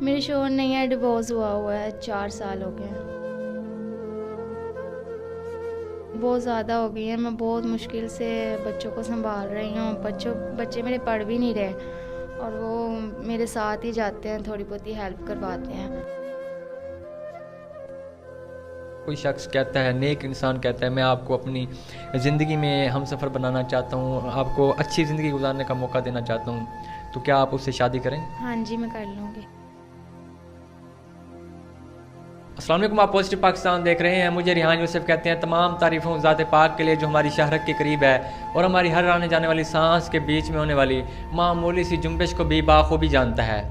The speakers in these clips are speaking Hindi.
मेरे शोहर नहीं है, डिवोर्स हुआ है, 4 साल हो गए हैं। बहुत ज़्यादा हो गई है। मैं बहुत मुश्किल से बच्चों को संभाल रही हूँ। बच्चे मेरे पढ़ भी नहीं रहे और वो मेरे साथ ही जाते हैं, थोड़ी बहुत ही हेल्प करवाते हैं। कोई शख्स कहता है, नेक इंसान कहता है, मैं आपको अपनी ज़िंदगी में हमसफ़र बनाना चाहता हूँ, आपको अच्छी ज़िंदगी गुजारने का मौका देना चाहता हूँ, तो क्या आप उससे शादी करें? हाँ जी, मैं कर लूँगी। अस्सलाम वालेकुम, आप पॉजिटिव पाकिस्तान देख रहे हैं। मुझे रिहान यूसुफ कहते हैं। तमाम तारीफ़ों ज़ात पाक के लिए जो हमारी शहरत के करीब है और हमारी हर आने जाने वाली सांस के बीच में होने वाली मामूली सी जुम्बिश को भी बाखूबी जानता है।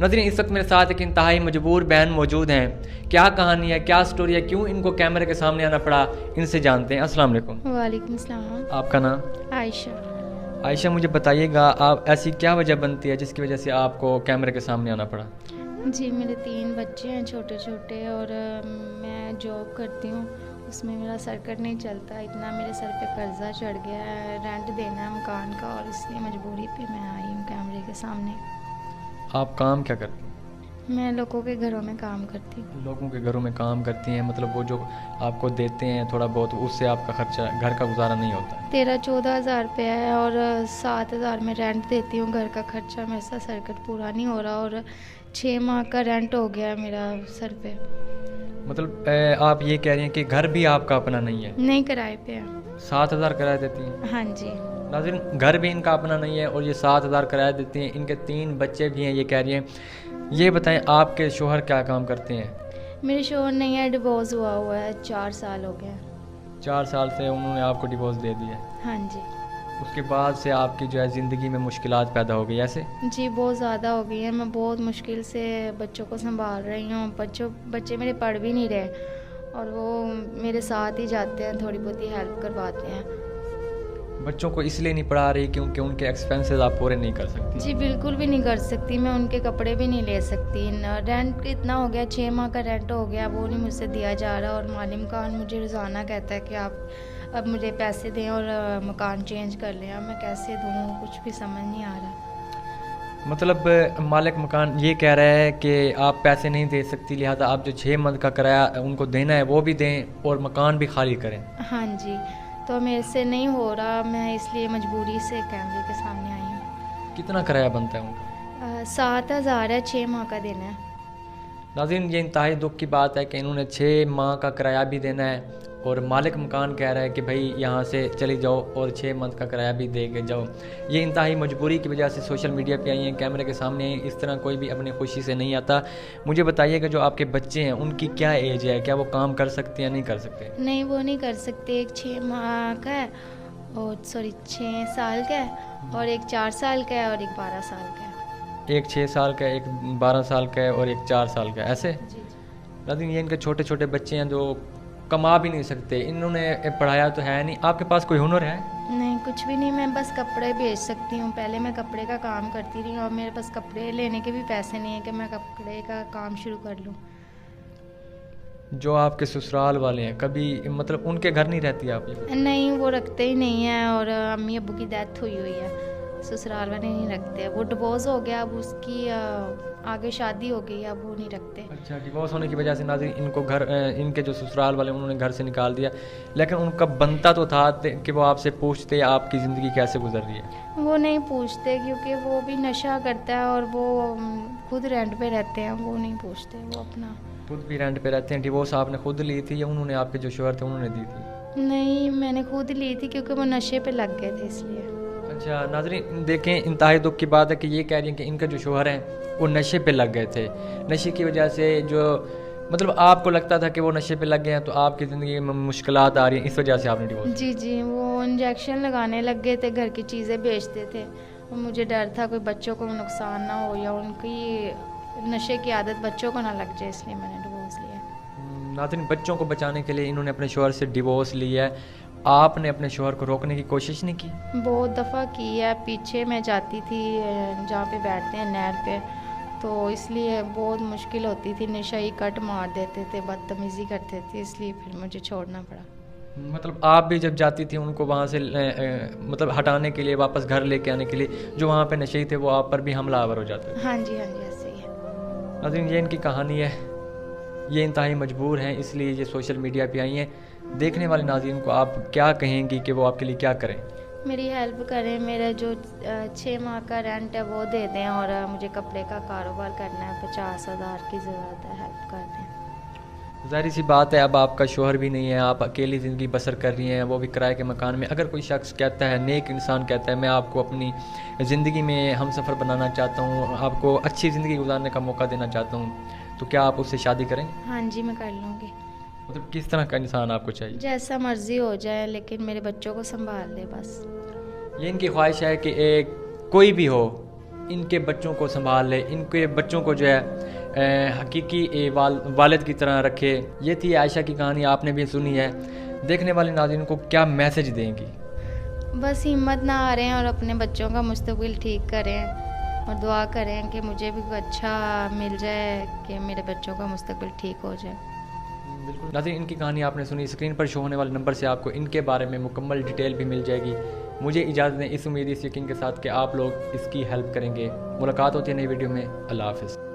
नाज़रीन, इस वक्त मेरे साथ एक इंतहाई मजबूर बहन मौजूद हैं। क्या कहानी है, क्या स्टोरी है, क्यों इनको कैमरे के सामने आना पड़ा, इनसे जानते हैं। अस्सलाम वालेकुम। वालेकुम सलाम। आपका नाम? आयशा। आयशा, मुझे बताइएगा, आप ऐसी क्या वजह बनती है जिसकी वजह से आपको कैमरे के सामने आना पड़ा? जी, मेरे 3 बच्चे हैं छोटे छोटे और मैं जॉब करती हूँ, उसमें मेरा सरकट नहीं चलता। इतना मेरे सर पे कर्जा चढ़ गया है, रेंट देना है मकान का, और इसलिए मजबूरी पे मैं आई हूँ कैमरे के सामने। आप काम क्या करती हैं? मैं लोगों के घरों में काम करती हूँ। लोगों के घरों में काम करती हैं, मतलब वो जो आपको देते हैं थोड़ा बहुत, उससे आपका खर्चा, घर का गुजारा नहीं होता? 13-14 हज़ार रुपया है और 7 हज़ार में रेंट देती हूँ। घर का खर्चा मेरे साथ सर्किट पूरा नहीं हो रहा और 6 माह का रेंट हो गया है मेरा सर पे। मतलब आप ये कह रही हैं कि घर भी आपका अपना नहीं है? नहीं, किराए पे है। 7,000 किराया देती हैं? हाँ जी। नाज़रीन, घर भी इनका अपना नहीं है और ये 7,000 किराया देती हैं। इनके 3 बच्चे भी हैं, ये कह रही हैं। ये बताएं, आपके शोहर क्या काम करते हैं? मेरे शोहर नहीं है, डिवोर्स हुआ है, 4 साल हो गए हैं। 4 साल से उन्होंने आपको डिवोर्स दे दिया है? हाँ जी। उसके बाद से आपकी जो है ज़िंदगी में मुश्किलात पैदा हो गई ऐसे? जी, बहुत ज़्यादा हो गई है। मैं बहुत मुश्किल से बच्चों को संभाल रही हूँ। बच्चे मेरे पढ़ भी नहीं रहे और वो मेरे साथ ही जाते हैं, थोड़ी बहुत ही हेल्प करवाते हैं। बच्चों को इसलिए नहीं पढ़ा रही क्योंकि उनके एक्सपेंसेस आप पूरे नहीं कर सकती? जी, बिल्कुल भी नहीं कर सकती। मैं उनके कपड़े भी नहीं ले सकती। रेंट इतना हो गया, 6 माह का रेंट हो गया, वो नहीं मुझसे दिया जा रहा और मालिक मकान मुझे रोज़ाना कहता है कि आप अब मुझे पैसे दें और मकान चेंज कर लें। अब मैं कैसे दूँ, कुछ भी समझ नहीं आ रहा। मतलब मालिक मकान ये कह रहा है कि आप पैसे नहीं दे सकती, लिहाजा आप जो 6 मंथ का किराया उनको देना है वो भी दें और मकान भी खाली करें? हाँ जी, तो मेरे से नहीं हो रहा, मैं इसलिए मजबूरी से कैमरे के सामने आई हूँ। कितना किराया बनता है उनका? 7 हज़ार है, 6 माह का देना है। नाज़रीन, ये इंतहाई दुख की बात है कि इन्होंने 6 माह का किराया भी देना है और मालिक मकान कह रहा है कि भाई यहाँ से चली जाओ और 6 मंथ का किराया भी दे के जाओ। ये इंतहाई मजबूरी की वजह से सोशल मीडिया पे आई हैं, कैमरे के सामने आई। इस तरह कोई भी अपनी खुशी से नहीं आता। मुझे बताइएगा, जो आपके बच्चे हैं उनकी क्या एज है, क्या वो काम कर सकते हैं या नहीं कर सकते? नहीं, वो नहीं कर सकते। एक 6 माह का है और 6 साल का है और एक 4 साल का है और एक 12 साल का है। एक 6 साल का, एक 12 साल का है और एक 4 साल का, ऐसे? जी जी। नाज़रीन, ये इनके छोटे छोटे बच्चे हैं जो कमा भी नहीं सकते। इन्होंने पढ़ाया तो है नहीं। आपके पास कोई हुनर है? नहीं, कुछ भी नहीं। मैं बस कपड़े बेच सकती हूँ। पहले मैं कपड़े का काम करती रही और मेरे पास कपड़े लेने के भी पैसे नहीं है कि मैं कपड़े का काम शुरू कर लूँ। जो आपके ससुराल वाले हैं, कभी मतलब उनके घर नहीं रहती आप? ये नहीं, वो रखते ही नहीं है और अम्मी अब्बू की डेथ हुई है। ससुराल वाले नहीं रखते। वो डिवोर्स हो गया, अब उसकी आगे शादी हो गई, अब वो नहीं रखते। अच्छा, डिवोर्स होने की वजह से नाज़रीन इनको घर, इनके जो ससुराल वाले उन्होंने घर से निकाल दिया। लेकिन उनका बनता तो था कि वो आपसे पूछते आपकी ज़िंदगी कैसे गुजर रही है। वो नहीं पूछते क्योंकि वो भी नशा करता है और वो खुद रेंट पे रहते हैं। वो नहीं पूछते, वो अपना खुद भी रेंट पे रहते हैं। डिवोर्स आपने खुद ली थी या उन्होंने, आपके जो शोहर थे उन्होंने दी थी? नहीं, मैंने खुद ली थी क्योंकि वो नशे पे लग गए थे इसलिए। अच्छा नाज़रीन, देखें, इंतहाई दुख की बात है कि ये कह रही हैं कि इनके जो शोहर हैं वो नशे पे लग गए थे। नशे की वजह से जो, मतलब आपको लगता था कि वो नशे पे लग गए हैं तो आपकी ज़िंदगी में मुश्किलात आ रही हैं, इस वजह से आपने डिवोर्स? जी जी, वो इंजेक्शन लगाने लग गए थे, घर की चीज़ें बेचते थे और मुझे डर था कोई बच्चों को नुकसान ना हो या उनकी नशे की आदत बच्चों को ना लग जाए, इसलिए मैंने डिवोर्स लिया। नाज़रीन, बच्चों को बचाने के लिए इन्होंने अपने शोहर से डिवोर्स लिया है। आपने अपने शोहर को रोकने की कोशिश नहीं की? बहुत दफ़ा की है। पीछे मैं जाती थी जहाँ पे बैठते हैं नहर पे, तो इसलिए बहुत मुश्किल होती थी। नशा ही कट मार देते थे, बदतमीज़ी करते थे, इसलिए फिर मुझे छोड़ना पड़ा। मतलब आप भी जब जाती थी उनको वहाँ से मतलब हटाने के लिए, वापस घर लेके आने के लिए, जो वहाँ पे नशे थे वो आप पर भी हमलावर हो जाते थे? हाँ जी, हाँ जी, ऐसे ही है। नाज़रीन ये इनकी कहानी है। ये इंतहाई मजबूर हैं, इसलिए ये सोशल मीडिया पे आई हैं। देखने वाले नाज़रीन को आप क्या कहेंगी कि वो आपके लिए क्या करें? मेरी हेल्प करें, मेरा जो 6 माह का रेंट है वो दे दें, और मुझे कपड़े का कारोबार करना है, 50,000 की ज़रूरत है, हेल्प कर दें। ज़ाहिर सी बात है, अब आपका शोहर भी नहीं है, आप अकेली ज़िंदगी बसर कर रही हैं, वो भी किराए के मकान में। अगर कोई शख्स कहता है, नेक इंसान कहता है, मैं आपको अपनी ज़िंदगी में हमसफ़र बनाना चाहता हूँ, आपको अच्छी ज़िंदगी गुजारने का मौका देना चाहता हूँ, तो क्या आप उससे शादी करें? हाँ जी, मैं कर लूँगी। मतलब किस तरह का इंसान आपको चाहिए? जैसा मर्ज़ी हो जाए, लेकिन मेरे बच्चों को संभाल दे बस। ये इनकी ख्वाहिश है कि कोई भी हो इनके बच्चों को संभाल ले, इनके बच्चों को जो है हकीकी वालिद की तरह रखे। ये थी आयशा की कहानी, आपने भी सुनी है। देखने वाले नाज़रीन को क्या मैसेज देंगी? बस हिम्मत ना हारें और अपने बच्चों का मुस्तकबिल ठीक करें, और दुआ करें कि मुझे भी कुछ अच्छा मिल जाए, कि मेरे बच्चों का मुस्तकबिल ठीक हो जाए। बिल्कुल नाज़रीन, इनकी कहानी आपने सुनी। स्क्रीन पर शो होने वाले नंबर से आपको इनके बारे में मुकम्मल डिटेल भी मिल जाएगी। मुझे इजाज़त दें इस उम्मीद इस यकीन के साथ कि आप लोग इसकी हेल्प करेंगे। मुलाकात होती है नई वीडियो में। अल्लाह हाफ़िज़।